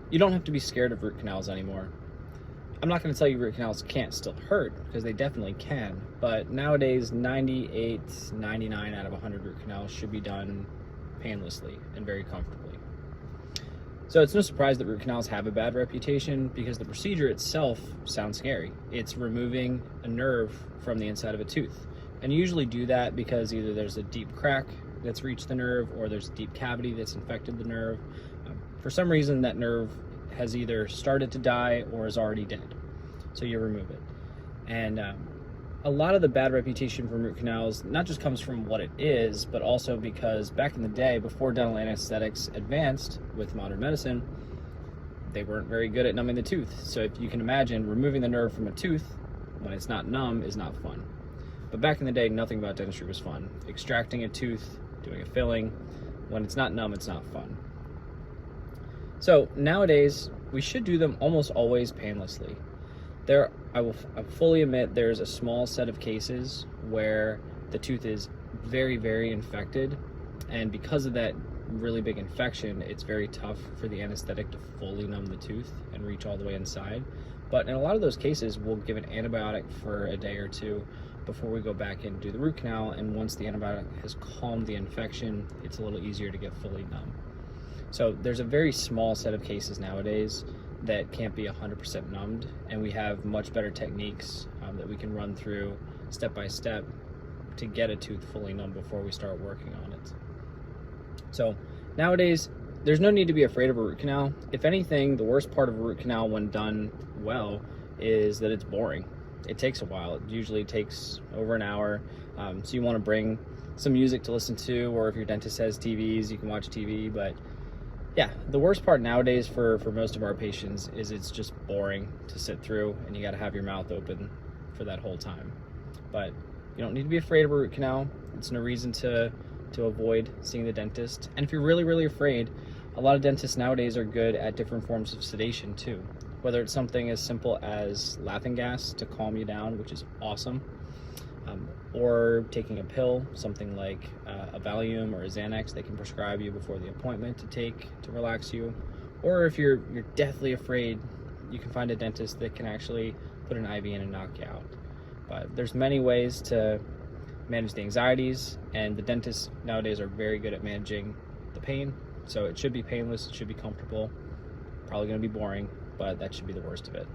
You don't have to be scared of root canals anymore. I'm not going to tell you root canals can't still hurt, because they definitely can, but nowadays 98, 99 out of 100 root canals should be done painlessly and very comfortably. So it's no surprise that root canals have a bad reputation, because the procedure itself sounds scary. It's removing a nerve from the inside of a tooth. And you usually do that because either there's a deep crack that's reached the nerve, or there's a deep cavity that's infected the nerve. For some reason, that nerve has either started to die or is already dead. So you remove it. And a lot of the bad reputation for root canals not just comes from what it is, but also because back in the day, before dental anesthetics advanced with modern medicine, they weren't very good at numbing the tooth. So if you can imagine, removing the nerve from a tooth when it's not numb is not fun. But back in the day, nothing about dentistry was fun. Extracting a tooth, doing a filling, when it's not numb, it's not fun. So nowadays, we should do them almost always painlessly. I fully admit there's a small set of cases where the tooth is very, very infected, and because of that really big infection, it's very tough for the anesthetic to fully numb the tooth and reach all the way inside. But in a lot of those cases, we'll give an antibiotic for a day or two before we go back and do the root canal, and once the antibiotic has calmed the infection, it's a little easier to get fully numb. So there's a very small set of cases nowadays that can't be 100% numbed, and we have much better techniques that we can run through step by step to get a tooth fully numb before we start working on it. So nowadays, there's no need to be afraid of a root canal. If anything, the worst part of a root canal when done well is that it's boring. It takes a while. It usually takes over an hour. So you want to bring some music to listen to, or if your dentist has TVs, you can watch TV. But yeah, the worst part nowadays for most of our patients is it's just boring to sit through, and you got to have your mouth open for that whole time. But you don't need to be afraid of a root canal. It's no reason to avoid seeing the dentist. And if you're really, really afraid, a lot of dentists nowadays are good at different forms of sedation too. Whether it's something as simple as laughing gas to calm you down, which is awesome, or taking a pill, something like a Valium or a Xanax they can prescribe you before the appointment to take to relax you. Or if you're deathly afraid, you can find a dentist that can actually put an IV in and knock you out. But there's many ways to manage the anxieties, and the dentists nowadays are very good at managing the pain. So it should be painless, it should be comfortable, probably going to be boring, but that should be the worst of it.